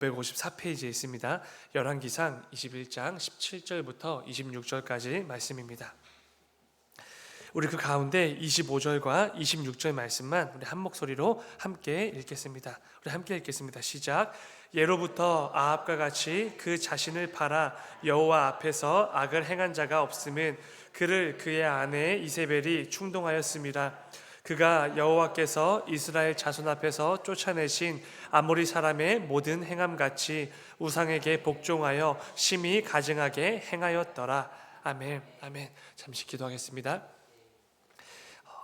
154페이지에 있습니다. 열왕기상 21장 17절부터 26절까지 말씀입니다. 우리 그 가운데 25절과 26절 말씀만 우리 한 목소리로 함께 읽겠습니다. 우리 함께 읽겠습니다. 시작. 예로부터 아합과 같이 그 자신을 팔아 여호와 앞에서 악을 행한 자가 없음은 그를 그의 아내 이세벨이 충동하였음이라. 그가 여호와께서 이스라엘 자손 앞에서 쫓아내신 아모리 사람의 모든 행함같이 우상에게 복종하여 심히 가증하게 행하였더라. 아멘. 아멘. 잠시 기도하겠습니다.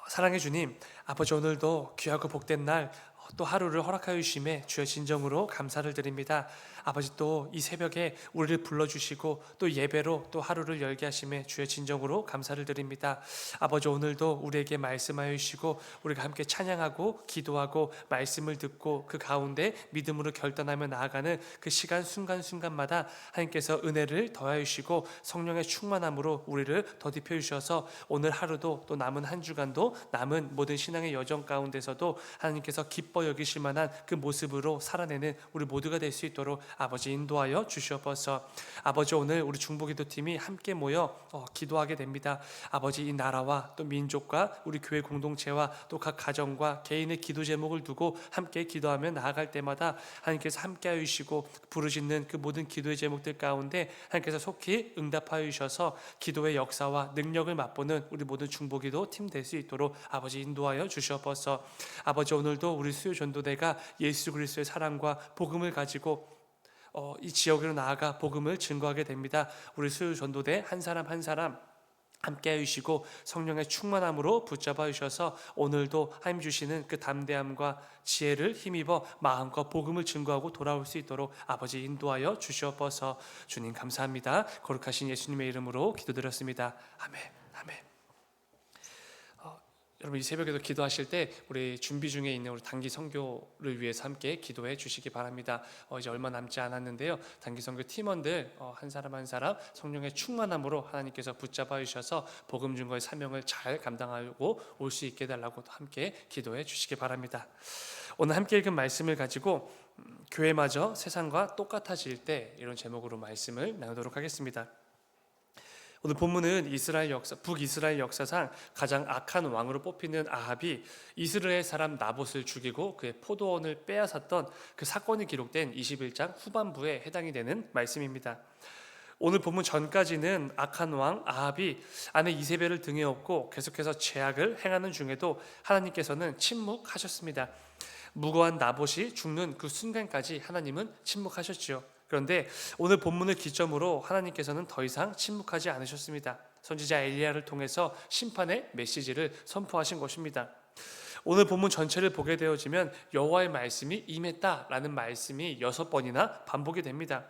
사랑해 주님, 아버지 오늘도 귀하고 복된 날 또 하루를 허락하여 주심에 주여 진정으로 감사를 드립니다. 아버지 또 이 새벽에 우리를 불러주시고 또 예배로 또 하루를 열게 하심에 주여 진정으로 감사를 드립니다. 아버지 오늘도 우리에게 말씀하여 주시고 우리가 함께 찬양하고 기도하고 말씀을 듣고 그 가운데 믿음으로 결단하며 나아가는 그 시간 순간순간마다 하나님께서 은혜를 더하여 주시고 성령의 충만함으로 우리를 더딥혀 주셔서 오늘 하루도 또 남은 한 주간도 남은 모든 신앙의 여정 가운데서도 하나님께서 기뻐 여기실 만한 그 모습으로 살아내는 우리 모두가 될 수 있도록 아버지 인도하여 주시옵소서. 아버지 오늘 우리 중보기도팀이 함께 모여 기도하게 됩니다. 아버지 이 나라와 또 민족과 우리 교회 공동체와 또 각 가정과 개인의 기도 제목을 두고 함께 기도하며 나아갈 때마다 하나님께서 함께하여 주시고 부르짖는 그 모든 기도의 제목들 가운데 하나님께서 속히 응답하여 주셔서 기도의 역사와 능력을 맛보는 우리 모든 중보기도 팀 될 수 있도록 아버지 인도하여 주시옵소서. 아버지 오늘도 우리 수요 전도대가 예수 그리스도의 사랑과 복음을 가지고 이 지역으로 나아가 복음을 증거하게 됩니다. 우리 수요 전도대 한 사람 한 사람 함께 해주시고 성령의 충만함으로 붙잡아 주셔서 오늘도 하나님 주시는 그 담대함과 지혜를 힘입어 마음과 복음을 증거하고 돌아올 수 있도록 아버지 인도하여 주시옵소서. 주님 감사합니다. 거룩하신 예수님의 이름으로 기도드렸습니다. 아멘. 아멘. 여러분 이 새벽에도 기도하실 때 우리 준비 중에 있는 우리 단기 선교를 위해서 함께 기도해 주시기 바랍니다. 이제 얼마 남지 않았는데요. 단기 선교 팀원들 한 사람 한 사람 성령의 충만함으로 하나님께서 붙잡아 주셔서 복음 증거의 사명을 잘 감당하고 올 수 있게 달라고 함께 기도해 주시기 바랍니다. 오늘 함께 읽은 말씀을 가지고 교회마저 세상과 똑같아질 때 이런 제목으로 말씀을 나누도록 하겠습니다. 오늘 본문은 북이스라엘 역사상 가장 악한 왕으로 뽑히는 아합이 이스라엘 사람 나봇을 죽이고 그의 포도원을 빼앗았던 그 사건이 기록된 21장 후반부에 해당이 되는 말씀입니다. 오늘 본문 전까지는 악한 왕 아합이 아내 이세벨을 등에 업고 계속해서 죄악을 행하는 중에도 하나님께서는 침묵하셨습니다. 무고한 나봇이 죽는 그 순간까지 하나님은 침묵하셨지요. 그런데 오늘 본문을 기점으로 하나님께서는 더 이상 침묵하지 않으셨습니다. 선지자 엘리야를 통해서 심판의 메시지를 선포하신 것입니다. 오늘 본문 전체를 보게 되어지면 여호와의 말씀이 임했다라는 말씀이 6번이나 반복이 됩니다.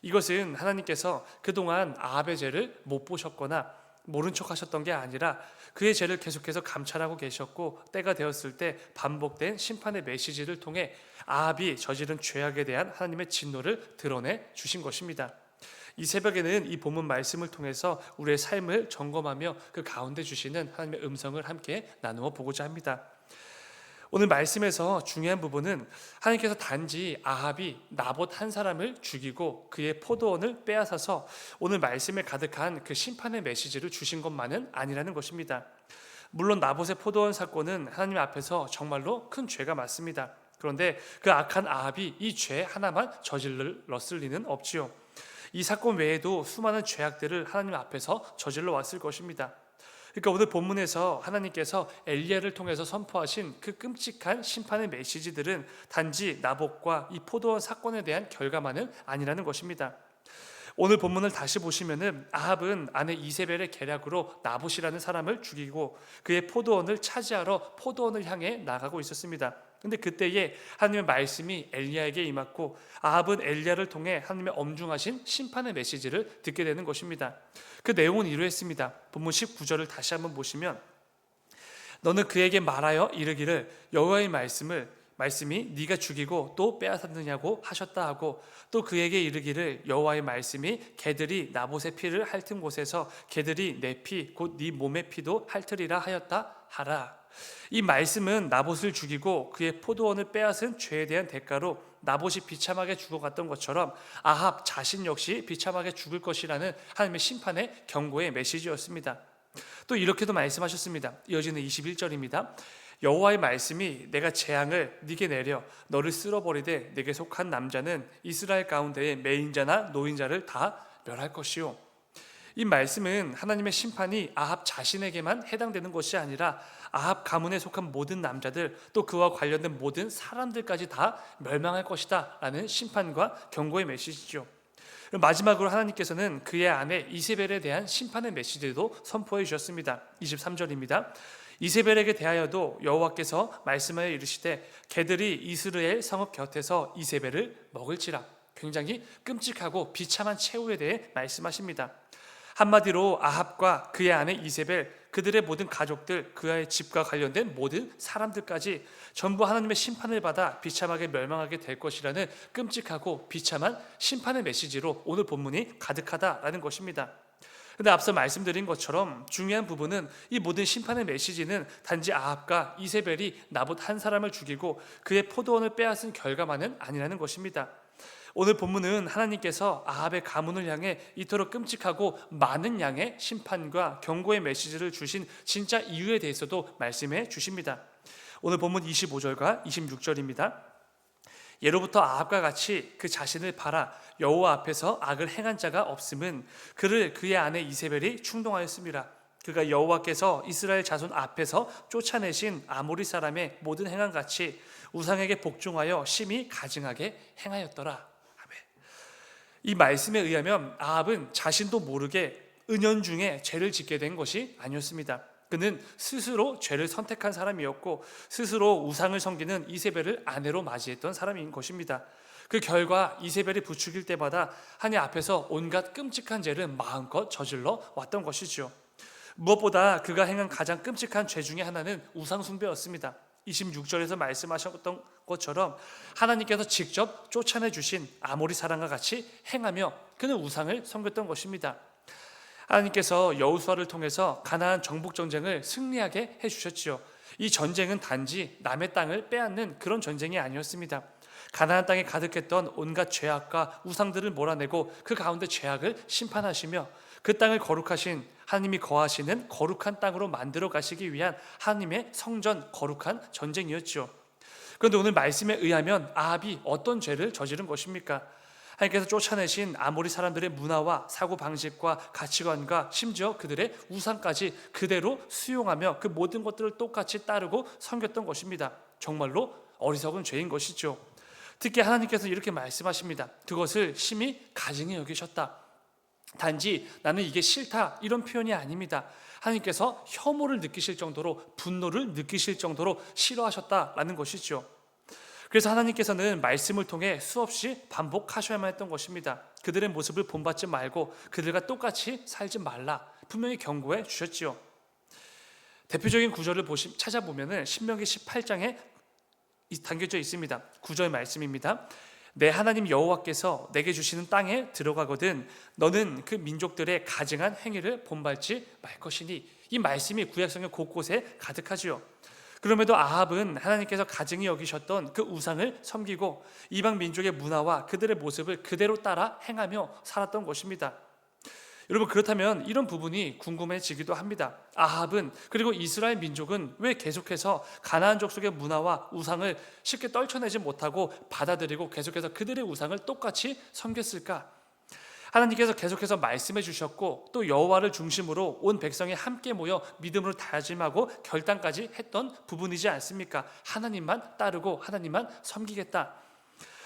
이것은 하나님께서 그동안 아합의 죄를 못 보셨거나 모른 척 하셨던 게 아니라 그의 죄를 계속해서 감찰하고 계셨고 때가 되었을 때 반복된 심판의 메시지를 통해 아합이 저지른 죄악에 대한 하나님의 진노를 드러내 주신 것입니다. 이 새벽에는 이 본문 말씀을 통해서 우리의 삶을 점검하며 그 가운데 주시는 하나님의 음성을 함께 나누어 보고자 합니다. 오늘 말씀에서 중요한 부분은 하나님께서 단지 아합이 나봇 한 사람을 죽이고 그의 포도원을 빼앗아서 오늘 말씀에 가득한 그 심판의 메시지를 주신 것만은 아니라는 것입니다. 물론 나봇의 포도원 사건은 하나님 앞에서 정말로 큰 죄가 맞습니다. 그런데 그 악한 아합이 이 죄 하나만 저질렀을 리는 없지요. 이 사건 외에도 수많은 죄악들을 하나님 앞에서 저질러 왔을 것입니다. 그러니까 오늘 본문에서 하나님께서 엘리야를 통해서 선포하신 그 끔찍한 심판의 메시지들은 단지 나봇과 이 포도원 사건에 대한 결과만은 아니라는 것입니다. 오늘 본문을 다시 보시면은 아합은 아내 이세벨의 계략으로 나봇이라는 사람을 죽이고 그의 포도원을 차지하러 포도원을 향해 나가고 있었습니다. 근데 그때에 하나님의 말씀이 엘리야에게 임했고 아합은 엘리야를 통해 하나님의 엄중하신 심판의 메시지를 듣게 되는 것입니다. 그 내용은 이러했습니다. 본문 19절을 다시 한번 보시면 너는 그에게 말하여 이르기를 여호와의 말씀이 네가 죽이고 또 빼앗았느냐고 하셨다 하고 또 그에게 이르기를 여호와의 말씀이 개들이 나봇의 피를 핥은 곳에서 개들이 내 피 곧 네 몸의 피도 핥으리라 하였다 하라. 이 말씀은 나봇을 죽이고 그의 포도원을 빼앗은 죄에 대한 대가로 나봇이 비참하게 죽어갔던 것처럼 아합 자신 역시 비참하게 죽을 것이라는 하나님의 심판의 경고의 메시지였습니다. 또 이렇게도 말씀하셨습니다. 이어지는 21절입니다. 여호와의 말씀이 내가 재앙을 네게 내려 너를 쓸어버리되 네게 속한 남자는 이스라엘 가운데의 매인자나 노인자를 다 멸할 것이요. 이 말씀은 하나님의 심판이 아합 자신에게만 해당되는 것이 아니라 아합 가문에 속한 모든 남자들 또 그와 관련된 모든 사람들까지 다 멸망할 것이다 라는 심판과 경고의 메시지죠. 마지막으로 하나님께서는 그의 아내 이세벨에 대한 심판의 메시지도 선포해 주셨습니다. 23절입니다. 이세벨에게 대하여도 여호와께서 말씀하여 이르시되 개들이 이스라엘 성읍 곁에서 이세벨을 먹을지라. 굉장히 끔찍하고 비참한 최후에 대해 말씀하십니다. 한마디로 아합과 그의 아내 이세벨, 그들의 모든 가족들, 그의 집과 관련된 모든 사람들까지 전부 하나님의 심판을 받아 비참하게 멸망하게 될 것이라는 끔찍하고 비참한 심판의 메시지로 오늘 본문이 가득하다라는 것입니다. 그런데 앞서 말씀드린 것처럼 중요한 부분은 이 모든 심판의 메시지는 단지 아합과 이세벨이 나봇 한 사람을 죽이고 그의 포도원을 빼앗은 결과만은 아니라는 것입니다. 오늘 본문은 하나님께서 아합의 가문을 향해 이토록 끔찍하고 많은 양의 심판과 경고의 메시지를 주신 진짜 이유에 대해서도 말씀해 주십니다. 오늘 본문 25절과 26절입니다. 예로부터 아합과 같이 그 자신을 팔아 여호와 앞에서 악을 행한 자가 없음은 그를 그의 아내 이세벨이 충동하였습니다. 그가 여호와께서 이스라엘 자손 앞에서 쫓아내신 아모리 사람의 모든 행함같이 우상에게 복종하여 심히 가증하게 행하였더라. 이 말씀에 의하면 아합은 자신도 모르게 은연중에 죄를 짓게 된 것이 아니었습니다. 그는 스스로 죄를 선택한 사람이었고 스스로 우상을 섬기는 이세벨을 아내로 맞이했던 사람인 것입니다. 그 결과 이세벨이 부추길 때마다 하나님 앞에서 온갖 끔찍한 죄를 마음껏 저질러 왔던 것이죠. 무엇보다 그가 행한 가장 끔찍한 죄 중에 하나는 우상 숭배였습니다. 26절에서 말씀하셨던 것처럼 하나님께서 직접 쫓아내 주신 아모리 사람과 같이 행하며 그는 우상을 섬겼던 것입니다. 하나님께서 여호수아를 통해서 가나안 정복 전쟁을 승리하게 해주셨지요. 이 전쟁은 단지 남의 땅을 빼앗는 그런 전쟁이 아니었습니다. 가나안 땅에 가득했던 온갖 죄악과 우상들을 몰아내고 그 가운데 죄악을 심판하시며 그 땅을 거룩하신 하나님이 거하시는 거룩한 땅으로 만들어 가시기 위한 하나님의 성전 거룩한 전쟁이었죠. 그런데 오늘 말씀에 의하면 아합이 어떤 죄를 저지른 것입니까? 하나님께서 쫓아내신 아모리 사람들의 문화와 사고방식과 가치관과 심지어 그들의 우상까지 그대로 수용하며 그 모든 것들을 똑같이 따르고 섬겼던 것입니다. 정말로 어리석은 죄인 것이죠. 특히 하나님께서 이렇게 말씀하십니다. 그것을 심히 가증히 여기셨다. 단지 나는 이게 싫다 이런 표현이 아닙니다. 하나님께서 혐오를 느끼실 정도로 분노를 느끼실 정도로 싫어하셨다라는 것이죠. 그래서 하나님께서는 말씀을 통해 수없이 반복하셔야만 했던 것입니다. 그들의 모습을 본받지 말고 그들과 똑같이 살지 말라 분명히 경고해 주셨지요. 대표적인 구절을 찾아보면 신명기 18장에 담겨져 있습니다. 9절 말씀입니다. 내 하나님 여호와께서 내게 주시는 땅에 들어가거든 너는 그 민족들의 가증한 행위를 본받지 말 것이니. 이 말씀이 구약성경 곳곳에 가득하지요. 그럼에도 아합은 하나님께서 가증히 여기셨던 그 우상을 섬기고 이방 민족의 문화와 그들의 모습을 그대로 따라 행하며 살았던 것입니다. 여러분, 그렇다면 이런 부분이 궁금해지기도 합니다. 아합은 그리고 이스라엘 민족은 왜 계속해서 가나안 족속의 문화와 우상을 쉽게 떨쳐내지 못하고 받아들이고 계속해서 그들의 우상을 똑같이 섬겼을까? 하나님께서 계속해서 말씀해 주셨고 또 여호와를 중심으로 온 백성이 함께 모여 믿음으로 다짐하고 결단까지 했던 부분이지 않습니까? 하나님만 따르고 하나님만 섬기겠다.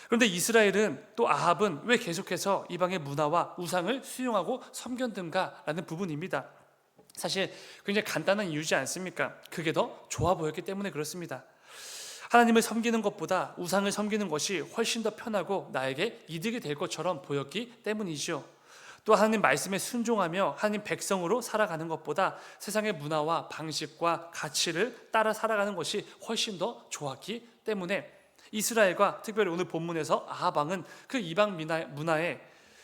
그런데 이스라엘은 또 아합은 왜 계속해서 이방의 문화와 우상을 수용하고 섬겼는가라는 부분입니다. 사실 굉장히 간단한 이유지 않습니까? 그게 더 좋아 보였기 때문에 그렇습니다. 하나님을 섬기는 것보다 우상을 섬기는 것이 훨씬 더 편하고 나에게 이득이 될 것처럼 보였기 때문이죠. 또 하나님 말씀에 순종하며 하나님 백성으로 살아가는 것보다 세상의 문화와 방식과 가치를 따라 살아가는 것이 훨씬 더 좋았기 때문에 이스라엘과 특별히 오늘 본문에서 아합 왕은 그 이방 문화에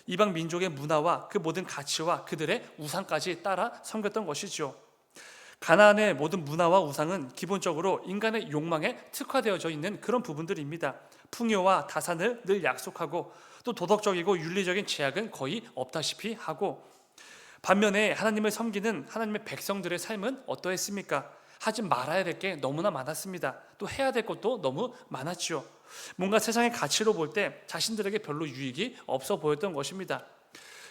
이방 민족의 문화와 그 모든 가치와 그들의 우상까지 따라 섬겼던 것이죠. 가나안의 모든 문화와 우상은 기본적으로 인간의 욕망에 특화되어져 있는 그런 부분들입니다. 풍요와 다산을 늘 약속하고 또 도덕적이고 윤리적인 제약은 거의 없다시피 하고, 반면에 하나님을 섬기는 하나님의 백성들의 삶은 어떠했습니까? 하지 말아야 될 게 너무나 많았습니다. 또 해야 될 것도 너무 많았죠. 뭔가 세상의 가치로 볼 때 자신들에게 별로 유익이 없어 보였던 것입니다.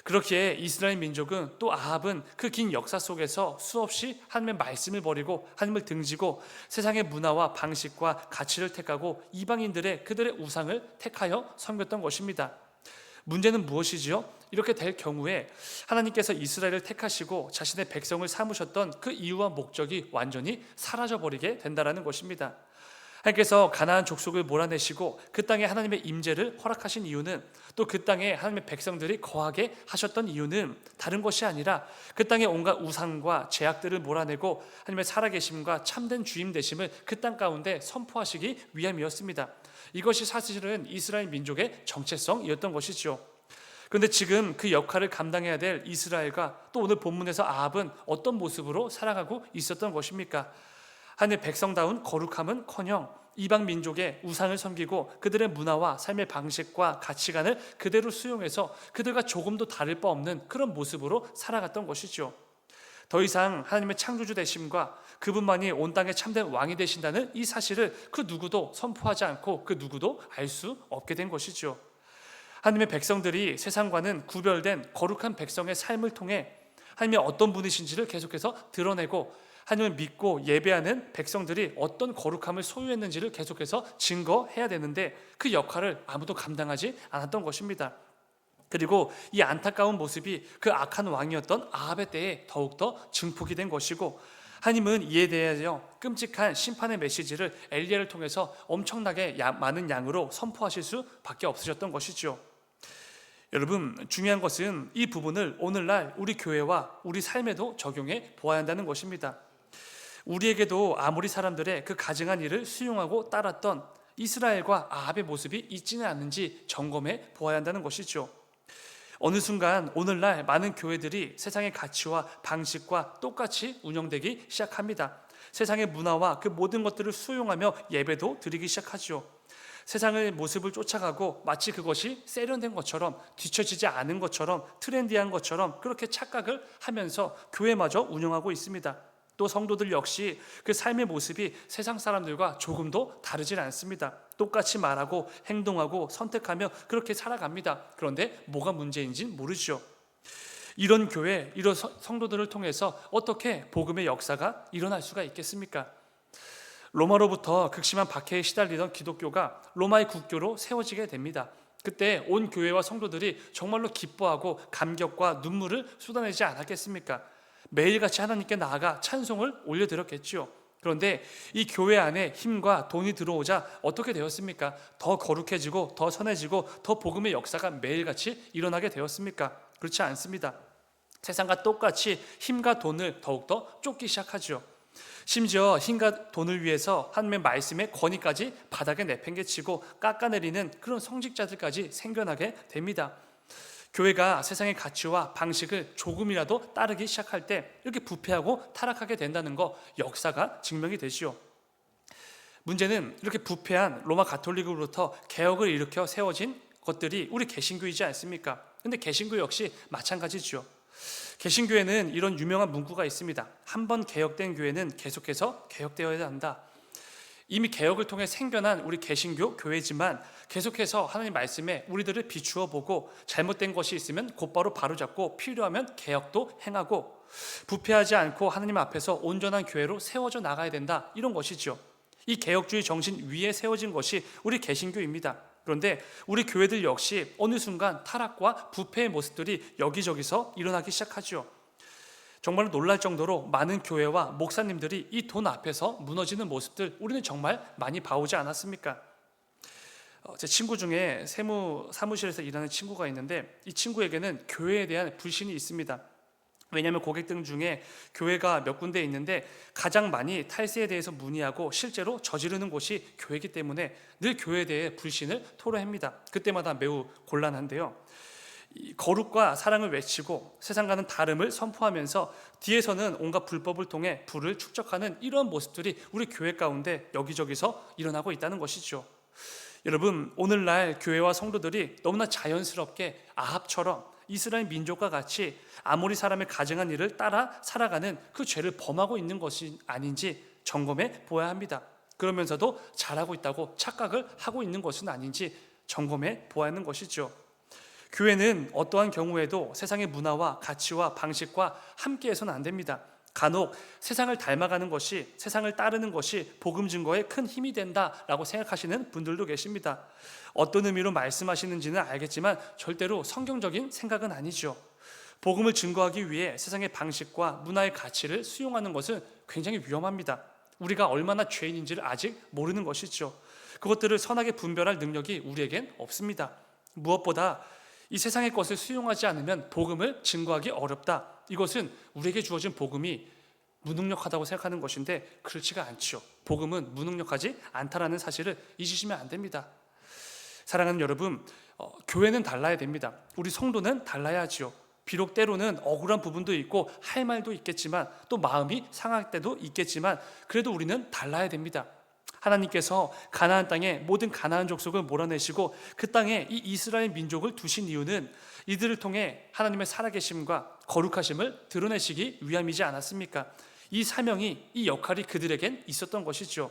그렇기에 이스라엘 민족은 또 아합은 그 긴 역사 속에서 수없이 하나님의 말씀을 버리고 하나님을 등지고 세상의 문화와 방식과 가치를 택하고 이방인들의 그들의 우상을 택하여 섬겼던 것입니다. 문제는 무엇이지요? 이렇게 될 경우에 하나님께서 이스라엘을 택하시고 자신의 백성을 삼으셨던 그 이유와 목적이 완전히 사라져버리게 된다는 것입니다. 하나님께서 가나안 족속을 몰아내시고 그 땅에 하나님의 임재를 허락하신 이유는, 또 그 땅에 하나님의 백성들이 거하게 하셨던 이유는 다른 것이 아니라 그 땅에 온갖 우상과 제약들을 몰아내고 하나님의 살아계심과 참된 주임 되심을 그 땅 가운데 선포하시기 위함이었습니다. 이것이 사실은 이스라엘 민족의 정체성이었던 것이죠. 그런데 지금 그 역할을 감당해야 될 이스라엘과 또 오늘 본문에서 아합은 어떤 모습으로 살아가고 있었던 것입니까? 하나님의 백성다운 거룩함은커녕 이방 민족의 우상을 섬기고 그들의 문화와 삶의 방식과 가치관을 그대로 수용해서 그들과 조금도 다를 바 없는 그런 모습으로 살아갔던 것이죠. 더 이상 하나님의 창조주 되심과 그분만이 온 땅의 참된 왕이 되신다는 이 사실을 그 누구도 선포하지 않고 그 누구도 알 수 없게 된 것이죠. 하나님의 백성들이 세상과는 구별된 거룩한 백성의 삶을 통해 하나님의 어떤 분이신지를 계속해서 드러내고 하나님을 믿고 예배하는 백성들이 어떤 거룩함을 소유했는지를 계속해서 증거해야 되는데 그 역할을 아무도 감당하지 않았던 것입니다. 그리고 이 안타까운 모습이 그 악한 왕이었던 아합의 때에 더욱더 증폭이 된 것이고, 하나님은 이에 대하여 끔찍한 심판의 메시지를 엘리야를 통해서 엄청나게 많은 양으로 선포하실 수밖에 없으셨던 것이죠. 여러분, 중요한 것은 이 부분을 오늘날 우리 교회와 우리 삶에도 적용해 보아야 한다는 것입니다. 우리에게도 아무리 사람들의 그 가증한 일을 수용하고 따랐던 이스라엘과 아합의 모습이 있지는 않은지 점검해 보아야 한다는 것이죠. 어느 순간 오늘날 많은 교회들이 세상의 가치와 방식과 똑같이 운영되기 시작합니다. 세상의 문화와 그 모든 것들을 수용하며 예배도 드리기 시작하죠. 세상의 모습을 쫓아가고 마치 그것이 세련된 것처럼, 뒤처지지 않은 것처럼, 트렌디한 것처럼 그렇게 착각을 하면서 교회마저 운영하고 있습니다. 또 성도들 역시 그 삶의 모습이 세상 사람들과 조금도 다르진 않습니다. 똑같이 말하고 행동하고 선택하며 그렇게 살아갑니다. 그런데 뭐가 문제인지는 모르죠. 이런 교회, 이런 성도들을 통해서 어떻게 복음의 역사가 일어날 수가 있겠습니까? 로마로부터 극심한 박해에 시달리던 기독교가 로마의 국교로 세워지게 됩니다. 그때 온 교회와 성도들이 정말로 기뻐하고 감격과 눈물을 쏟아내지 않았겠습니까? 매일같이 하나님께 나아가 찬송을 올려드렸겠죠. 그런데 이 교회 안에 힘과 돈이 들어오자 어떻게 되었습니까? 더 거룩해지고 더 선해지고 더 복음의 역사가 매일같이 일어나게 되었습니까? 그렇지 않습니다. 세상과 똑같이 힘과 돈을 더욱더 쫓기 시작하죠. 심지어 힘과 돈을 위해서 하나님의 말씀의 권위까지 바닥에 내팽개치고 깎아내리는 그런 성직자들까지 생겨나게 됩니다. 교회가 세상의 가치와 방식을 조금이라도 따르기 시작할 때 이렇게 부패하고 타락하게 된다는 거 역사가 증명이 되지요. 문제는 이렇게 부패한 로마 가톨릭으로부터 개혁을 일으켜 세워진 것들이 우리 개신교이지 않습니까? 근데 개신교 역시 마찬가지죠. 개신교에는 이런 유명한 문구가 있습니다. 한번 개혁된 교회는 계속해서 개혁되어야 한다. 이미 개혁을 통해 생겨난 우리 개신교 교회지만 계속해서 하나님 말씀에 우리들을 비추어 보고 잘못된 것이 있으면 곧바로 바로잡고 필요하면 개혁도 행하고 부패하지 않고 하나님 앞에서 온전한 교회로 세워져 나가야 된다, 이런 것이죠. 이 개혁주의 정신 위에 세워진 것이 우리 개신교입니다. 그런데 우리 교회들 역시 어느 순간 타락과 부패의 모습들이 여기저기서 일어나기 시작하죠. 정말 놀랄 정도로 많은 교회와 목사님들이 이 돈 앞에서 무너지는 모습들 우리는 정말 많이 봐오지 않았습니까? 제 친구 중에 사무실에서 일하는 친구가 있는데 이 친구에게는 교회에 대한 불신이 있습니다. 왜냐하면 고객들 중에 교회가 몇 군데 있는데 가장 많이 탈세에 대해서 문의하고 실제로 저지르는 곳이 교회이기 때문에 늘 교회에 대해 불신을 토로합니다. 그때마다 매우 곤란한데요. 거룩과 사랑을 외치고 세상과는 다름을 선포하면서 뒤에서는 온갖 불법을 통해 부를 축적하는 이런 모습들이 우리 교회 가운데 여기저기서 일어나고 있다는 것이죠. 여러분, 오늘날 교회와 성도들이 너무나 자연스럽게 아합처럼 이스라엘 민족과 같이 아모리 사람의 가증한 일을 따라 살아가는 그 죄를 범하고 있는 것이 아닌지 점검해 보아야 합니다. 그러면서도 잘하고 있다고 착각을 하고 있는 것은 아닌지 점검해 보아야 하는 것이죠. 교회는 어떠한 경우에도 세상의 문화와 가치와 방식과 함께해서는 안 됩니다. 간혹 세상을 닮아가는 것이, 세상을 따르는 것이 복음 증거에 큰 힘이 된다라고 생각하시는 분들도 계십니다. 어떤 의미로 말씀하시는지는 알겠지만 절대로 성경적인 생각은 아니죠. 복음을 증거하기 위해 세상의 방식과 문화의 가치를 수용하는 것은 굉장히 위험합니다. 우리가 얼마나 죄인인지를 아직 모르는 것이죠. 그것들을 선하게 분별할 능력이 우리에겐 없습니다. 무엇보다 이 세상의 것을 수용하지 않으면 복음을 증거하기 어렵다. 이것은 우리에게 주어진 복음이 무능력하다고 생각하는 것인데 그렇지가 않죠. 복음은 무능력하지 않다라는 사실을 잊으시면 안 됩니다. 사랑하는 여러분, 교회는 달라야 됩니다. 우리 성도는 달라야 하죠. 비록 때로는 억울한 부분도 있고 할 말도 있겠지만 또 마음이 상할 때도 있겠지만 그래도 우리는 달라야 됩니다. 하나님께서 가나안 땅에 모든 가나안 족속을 몰아내시고 그 땅에 이 이스라엘 민족을 두신 이유는 이들을 통해 하나님의 살아계심과 거룩하심을 드러내시기 위함이지 않았습니까? 이 사명이, 이 역할이 그들에겐 있었던 것이죠.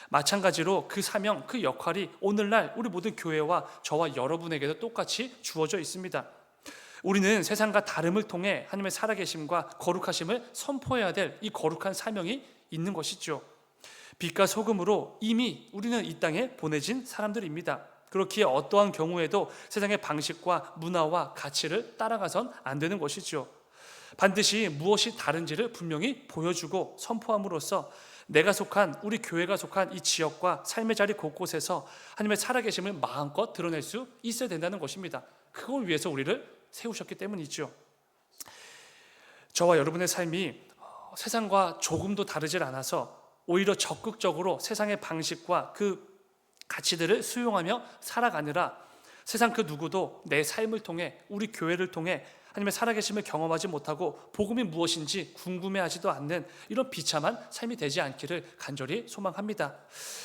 마찬가지로 그 사명, 그 역할이 오늘날 우리 모든 교회와 저와 여러분에게도 똑같이 주어져 있습니다. 우리는 세상과 다름을 통해 하나님의 살아계심과 거룩하심을 선포해야 될 이 거룩한 사명이 있는 것이죠. 빛과 소금으로 이미 우리는 이 땅에 보내진 사람들입니다. 그렇기에 어떠한 경우에도 세상의 방식과 문화와 가치를 따라가선 안 되는 것이죠. 반드시 무엇이 다른지를 분명히 보여주고 선포함으로써 내가 속한, 우리 교회가 속한 이 지역과 삶의 자리 곳곳에서 하나님의 살아계심을 마음껏 드러낼 수 있어야 된다는 것입니다. 그걸 위해서 우리를 세우셨기 때문이죠. 저와 여러분의 삶이 세상과 조금도 다르질 않아서 오히려 적극적으로 세상의 방식과 그 가치들을 수용하며 살아가느라 세상 그 누구도 내 삶을 통해, 우리 교회를 통해 하나님의 살아계심을 경험하지 못하고 복음이 무엇인지 궁금해하지도 않는 이런 비참한 삶이 되지 않기를 간절히 소망합니다.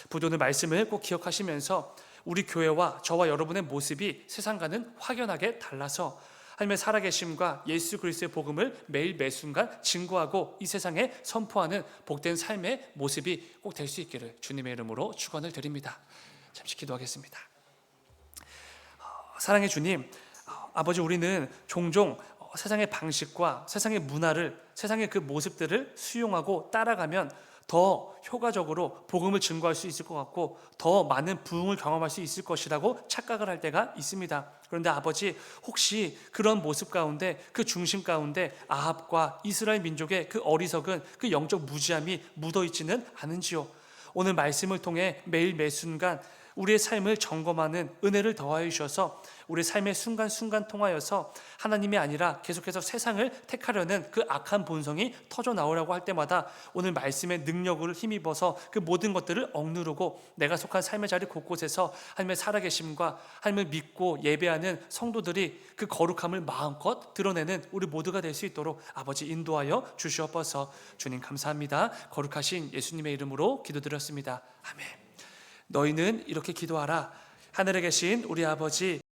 부도는 말씀을 꼭 기억하시면서 우리 교회와 저와 여러분의 모습이 세상과는 확연하게 달라서 하나님의 살아계심과 예수 그리스도의 복음을 매일 매순간 증거하고 이 세상에 선포하는 복된 삶의 모습이 꼭 될 수 있기를 주님의 이름으로 축원을 드립니다. 잠시 기도하겠습니다. 사랑의 주님, 아버지, 우리는 종종 세상의 방식과 세상의 문화를, 세상의 그 모습들을 수용하고 따라가면 더 효과적으로 복음을 증거할 수 있을 것 같고 더 많은 부흥을 경험할 수 있을 것이라고 착각을 할 때가 있습니다. 그런데 아버지, 혹시 그런 모습 가운데, 그 중심 가운데 아합과 이스라엘 민족의 그 어리석은 그 영적 무지함이 묻어있지는 않은지요? 오늘 말씀을 통해 매일 매순간 우리의 삶을 점검하는 은혜를 더하여 주셔서 우리의 삶의 순간순간 통하여서 하나님이 아니라 계속해서 세상을 택하려는 그 악한 본성이 터져 나오려고 할 때마다 오늘 말씀의 능력을 힘입어서 그 모든 것들을 억누르고 내가 속한 삶의 자리 곳곳에서 하나님의 살아계심과 하나님을 믿고 예배하는 성도들이 그 거룩함을 마음껏 드러내는 우리 모두가 될 수 있도록 아버지 인도하여 주시옵소서. 주님 감사합니다. 거룩하신 예수님의 이름으로 기도드렸습니다. 아멘. 너희는 이렇게 기도하라. 하늘에 계신 우리 아버지,